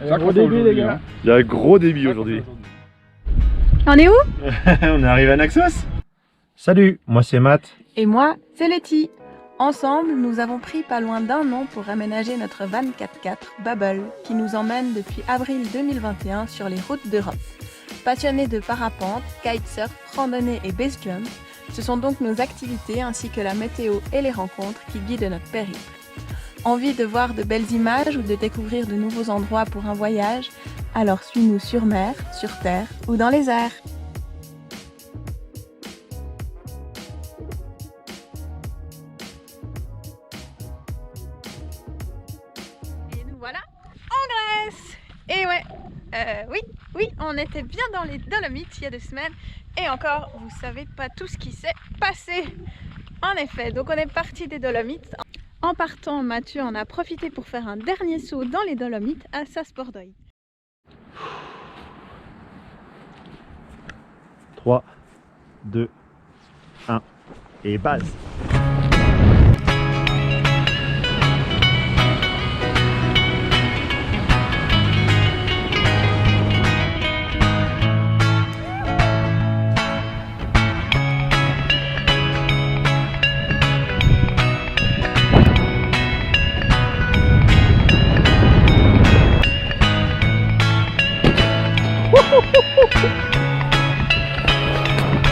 Gros débit les gars. Il y a un gros débit aujourd'hui. On est où? On est arrivé à Naxos. Salut, moi c'est Matt. Et moi, c'est Letty. Ensemble, nous avons pris pas loin d'1 an pour aménager notre van 4x4 Bubble qui nous emmène depuis avril 2021 sur les routes d'Europe. Passionnés de parapente, kitesurf, randonnée et base jump, ce sont donc nos activités ainsi que la météo et les rencontres qui guident notre périple. Envie de voir de belles images ou de découvrir de nouveaux endroits pour un voyage? Alors suis-nous sur mer, sur terre ou dans les airs. Et nous voilà en Grèce! Et ouais, oui, on était bien dans les Dolomites il y a 2 semaines et encore, vous savez pas tout ce qui s'est passé. En effet, donc on est parti des Dolomites. En partant, Mathieu en a profité pour faire un dernier saut dans les Dolomites à Saspordoï. 3, 2, 1 et base.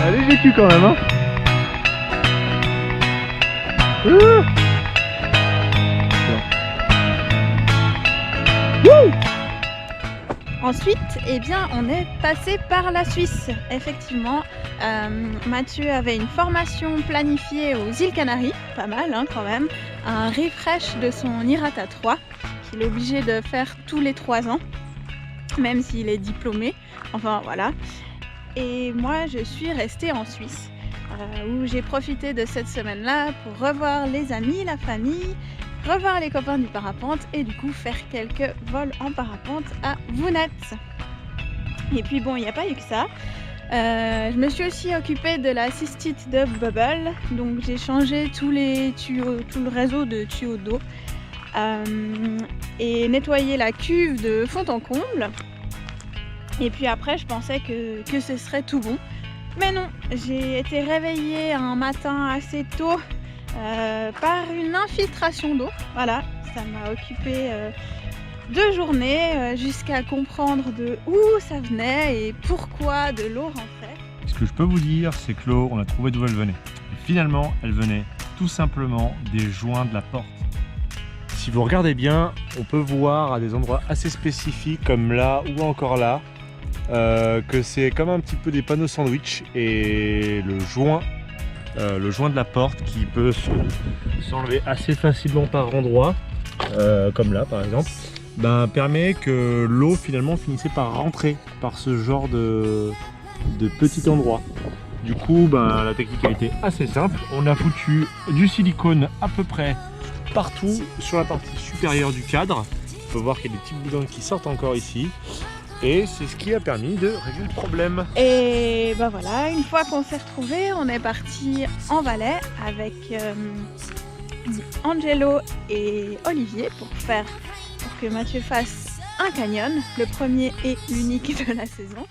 Allez, j'ai cul quand même, hein. Ensuite, eh bien, on est passé par la Suisse. Effectivement, Mathieu avait une formation planifiée aux îles Canaries, pas mal hein, quand même, un refresh de son IRATA 3 qu'il est obligé de faire tous les 3 ans, même s'il est diplômé. Enfin voilà. Et moi, je suis restée en Suisse, où j'ai profité de cette semaine-là pour revoir les amis, la famille, revoir les copains du parapente et du coup faire quelques vols en parapente à Vounette. Et puis bon, il n'y a pas eu que ça. Je me suis aussi occupée de la cystite de Bubble, donc j'ai changé tous les tuyaux, tout le réseau de tuyaux d'eau et nettoyé la cuve de fond en comble. Et puis après, je pensais que ce serait tout bon. Mais non, j'ai été réveillée un matin assez tôt par une infiltration d'eau. Voilà, ça m'a occupé 2 journées jusqu'à comprendre de où ça venait et pourquoi de l'eau rentrait. Ce que je peux vous dire, c'est que l'eau, on a trouvé d'où elle venait. Et finalement, elle venait tout simplement des joints de la porte. Si vous regardez bien, on peut voir à des endroits assez spécifiques, comme là ou encore là, que c'est comme un petit peu des panneaux sandwich et le joint de la porte qui peut s'enlever assez facilement par endroit, comme là par exemple, permet que l'eau finalement finissait par rentrer par ce genre de petit endroit. Du coup, la technique a été assez simple. On a foutu du silicone à peu près partout sur la partie supérieure du cadre. On peut voir qu'il y a des petits boudins qui sortent encore ici. Et c'est ce qui a permis de régler le problème. Et voilà, une fois qu'on s'est retrouvés, on est parti en Valais avec Angelo et Olivier pour que Mathieu fasse un canyon, le premier et unique de la saison.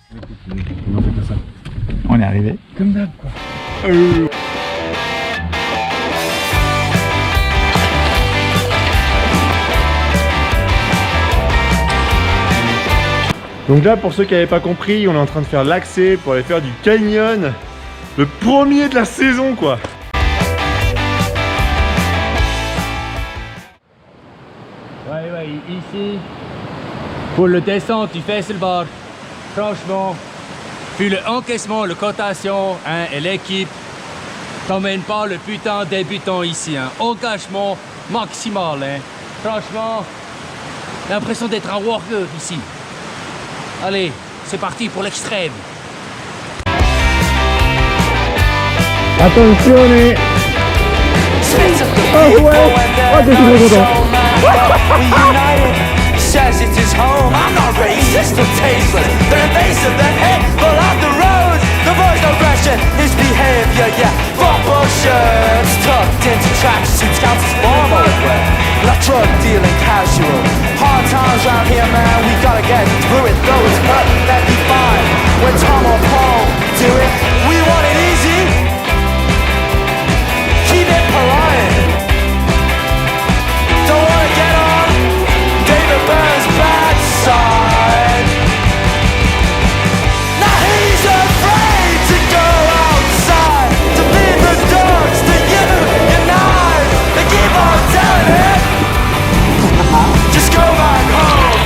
On fait pas ça. On est arrivé comme d'hab quoi. Donc là, pour ceux qui n'avaient pas compris, on est en train de faire l'accès pour aller faire du canyon. Le premier de la saison, quoi. Ouais, ici. Pour le descente, tu fais sur le bord. Franchement. Puis le encaissement, le cotation, hein, et l'équipe. T'emmène pas le putain débutant ici, hein. Engagement maximal, hein. Franchement, l'impression d'être un warrior ici. Allez, c'est parti pour l'extrême. Attenzione! Oh ouais! Oh, je suis trop content! Says it is home, I'm not racist or tasteless. The invasive, the hateful of the roads. The voice of aggression is behavior, yeah. Football shirts tucked into tracksuits counts as formal wear. Like drug dealing casual. Hard times out here, man, we gotta get through it. Though it's hurt, that'd be fine. When Tom or Paul do it, we want it easy. Keep it polite. Don't wanna get on David Byrne's bad side. Now he's afraid to go outside, to feed the dogs, to unite. They keep on telling him, just go back home.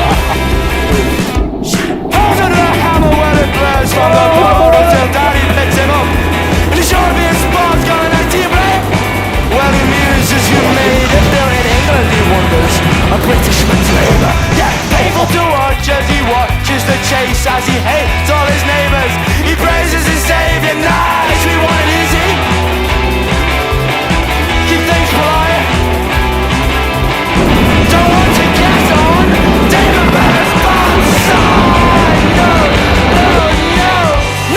Hold to the hammer when it blows from the road until daddy picks him up. And he's sure to be a spark's going to team blame. Well, he muses you made it, built in England, he wonders. A Britishman's labour, yeah, painful to watch as he watches the chase, as he hates all his neighbours. He praises his saviour, nice, we want it easy. Keep things polite. Don't want to get on David Byrne's bad side. No, no, no.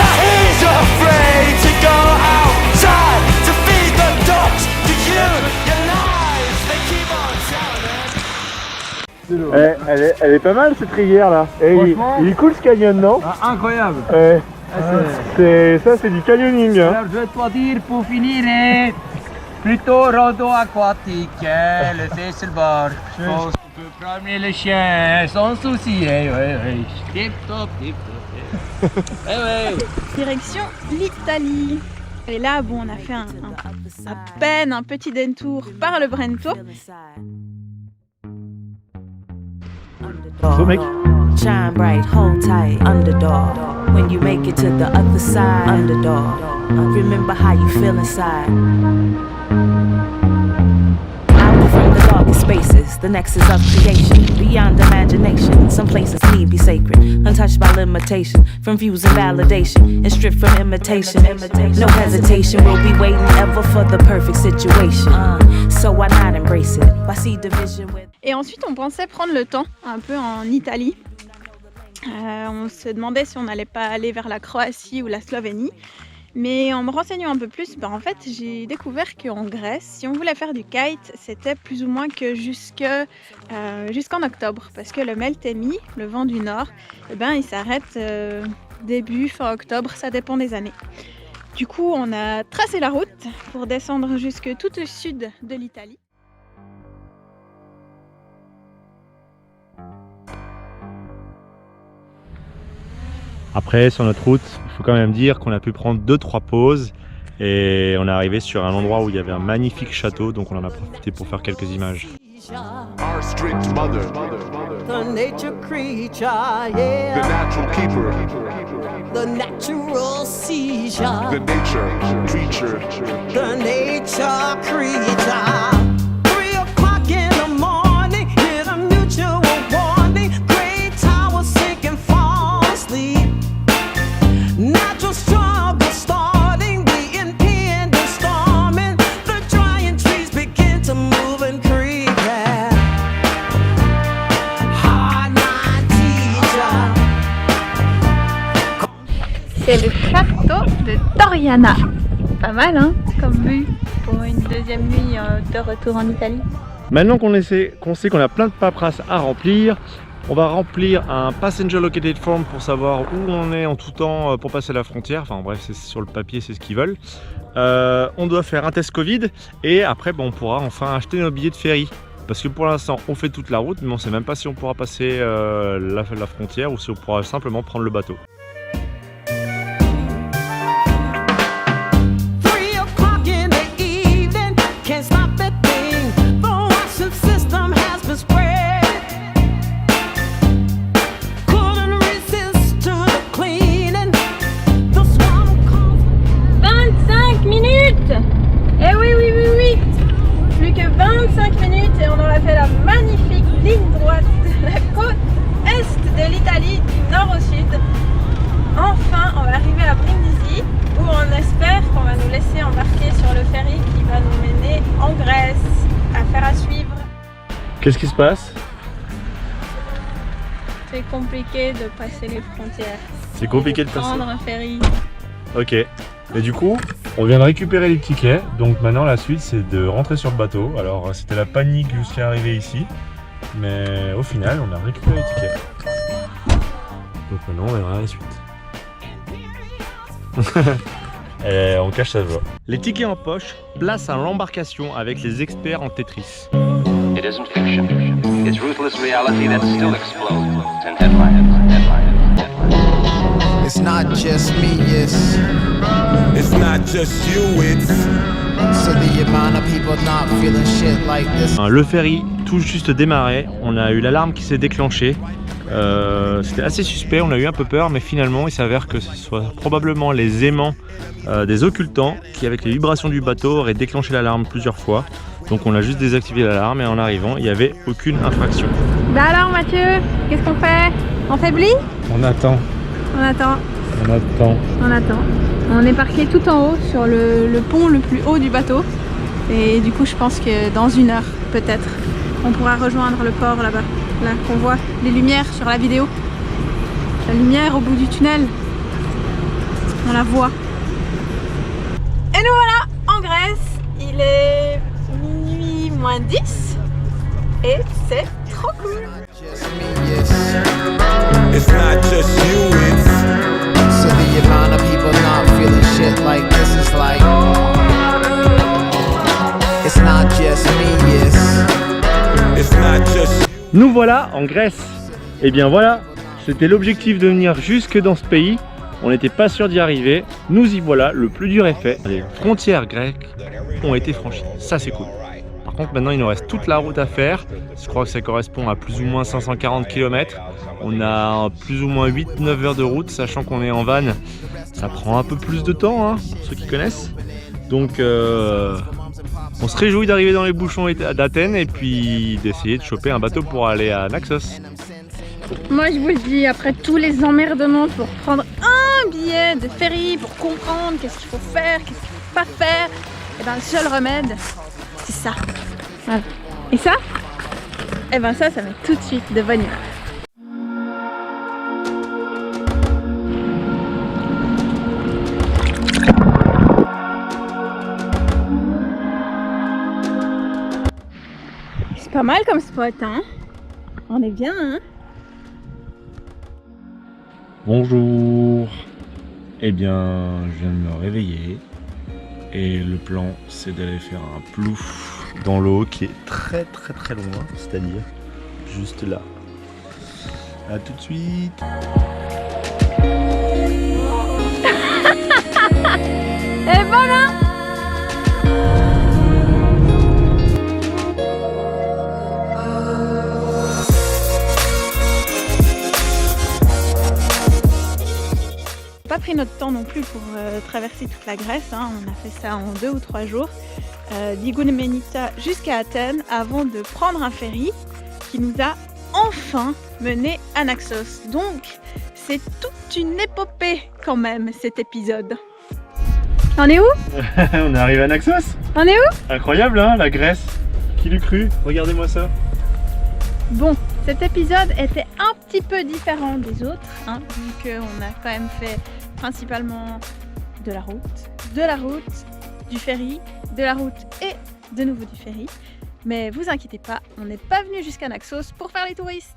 Now he's afraid to go outside, to feed the ducks, to unite. They keep on telling him. Elle est pas mal cette rivière là. Il est cool ce canyon, non? Ah, incroyable. Ça c'est du canyoning. Hein. Alors je vais te dire pour finir, plutôt rando aquatique, le fait sur le bord. Je pense qu'on peut promener les chiens sans souci. Tip top, tip top. Direction l'Italie. Et là, bon, on a fait à peine un petit détour par le Brento. So mec. Shine bright, hold tight, underdog. When you make it to the other side, underdog. Remember how you feel inside. Out from the darkest spaces, the nexus of creation, beyond imagination. Some places need be sacred, untouched by limitation, from views and validation, and stripped from imitation. No hesitation, we'll be waiting ever for the perfect situation. So why not embrace it? Why see division with... Et ensuite, on pensait prendre le temps, un peu en Italie. On se demandait si on n'allait pas aller vers la Croatie ou la Slovénie. Mais en me renseignant un peu plus, en fait, j'ai découvert qu'en Grèce, si on voulait faire du kite, c'était plus ou moins que jusqu'en octobre. Parce que le Meltemi, le vent du nord, il s'arrête début, fin octobre, ça dépend des années. Du coup, on a tracé la route pour descendre jusque tout au sud de l'Italie. Après, sur notre route, il faut quand même dire qu'on a pu prendre 2-3 pauses et on est arrivé sur un endroit où il y avait un magnifique château, donc on en a profité pour faire quelques images. Our strict mother, The nature creature, yeah. the natural keeper, The natural seizure. the nature creature. The nature creature. 3 o'clock in the morning, hear a mutual warning. Great tower sinking, fall asleep. Natural struggle starting, the impending storming. The drying trees begin to move and creep. Yeah. Hardline teacher. C'est le château de Toriana. Pas mal, hein, comme vue pour une deuxième nuit de retour en Italie. Maintenant qu'on sait qu'on a plein de paperasses à remplir, on va remplir un Passenger Located Form pour savoir où on est en tout temps pour passer la frontière. Enfin bref, c'est sur le papier, c'est ce qu'ils veulent. On doit faire un test Covid et après on pourra enfin acheter nos billets de ferry. Parce que pour l'instant on fait toute la route, mais on ne sait même pas si on pourra passer la frontière ou si on pourra simplement prendre le bateau. 3 o'clock in the evening, can't stop the thing. The washing system has been spread. Couldn't resist to the cleaning. The swamp comes. 25 minutes. Eh oui. Plus que 25 minutes et on aura fait la magnifique ligne droite de la côte est de l'Italie, du nord au sud. Enfin, on va arriver à Brindisi, où on espère qu'on va nous laisser embarquer sur le ferry qui va nous mener en Grèce. Affaire à suivre. Qu'est-ce qui se passe? C'est compliqué de passer les frontières. C'est compliqué de passer. Prendre un ferry. Ok. Et du coup, On vient de récupérer les tickets, donc maintenant la suite c'est de rentrer sur le bateau. Alors c'était la panique jusqu'à arriver ici, mais au final on a récupéré les tickets. Donc maintenant on verra la suite. Et on cache sa joie. Les tickets en poche, place à l'embarcation avec les experts en Tetris. It isn't fiction. It's ruthless reality that still explodes in headlines. It's not just me, It's not just you, it's so the amount of people not feeling shit like this. Le ferry tout juste démarré, on a eu l'alarme qui s'est déclenchée. C'était assez suspect, on a eu un peu peur, mais finalement il s'avère que ce soit probablement les aimants des occultants qui, avec les vibrations du bateau, auraient déclenché l'alarme plusieurs fois. Donc on a juste désactivé l'alarme et en arrivant il n'y avait aucune infraction. Bah alors Mathieu, qu'est-ce qu'on fait? On faiblit? On attend, On attend, on attend. on attend. On est parqué tout en haut sur le pont le plus haut du bateau. Et du coup je pense que dans 1 heure peut-être on pourra rejoindre le port là-bas. Là qu'on voit les lumières sur la vidéo. La lumière au bout du tunnel. On la voit. Et nous voilà en Grèce. Il est minuit moins 10. Et c'est trop cool. Just me, yes. it's not just you, it's So the amount of people not feeling shit like this is like. It's not just me, yes. it's not just Nous voilà en Grèce. Et bien voilà, c'était l'objectif de venir jusque dans ce pays. On n'était pas sûr d'y arriver. Nous y voilà, le plus dur est fait. Les frontières grecques ont été franchies. Ça c'est cool. Par contre maintenant il nous reste toute la route à faire. Je crois que ça correspond à plus ou moins 540 km. On a plus ou moins 8-9 heures de route, sachant qu'on est en van. Ça prend un peu plus de temps, hein, pour ceux qui connaissent. Donc on se réjouit d'arriver dans les bouchons d'Athènes et puis d'essayer de choper un bateau pour aller à Naxos. Moi je vous le dis, après tous les emmerdements pour prendre un billet de ferry, pour comprendre qu'est-ce qu'il faut faire, qu'est-ce qu'il faut pas faire, et ben le seul remède, c'est ça. Voilà. Et ça, et ben ça met tout de suite de bonne humeur. C'est pas mal comme spot, hein? On est bien, hein? Bonjour. Eh bien, je viens de me réveiller et le plan c'est d'aller faire un plouf dans l'eau qui est très loin, c'est-à-dire juste là. À tout de suite. Et voilà! Pas pris notre temps non plus pour traverser toute la Grèce, hein. On a fait ça en 2 ou 3 jours, d'Igoumenita jusqu'à Athènes, avant de prendre un ferry qui nous a enfin menés à Naxos. Donc c'est toute une épopée quand même cet épisode. On est où? On est arrivé à Naxos. On est où? Incroyable, hein, la Grèce. Qui l'eût cru? Regardez-moi ça. Bon, cet épisode était un petit peu différent des autres, hein, vu qu'on a quand même fait principalement de la route, du ferry, de la route et de nouveau du ferry. Mais vous inquiétez pas, on n'est pas venu jusqu'à Naxos pour faire les touristes.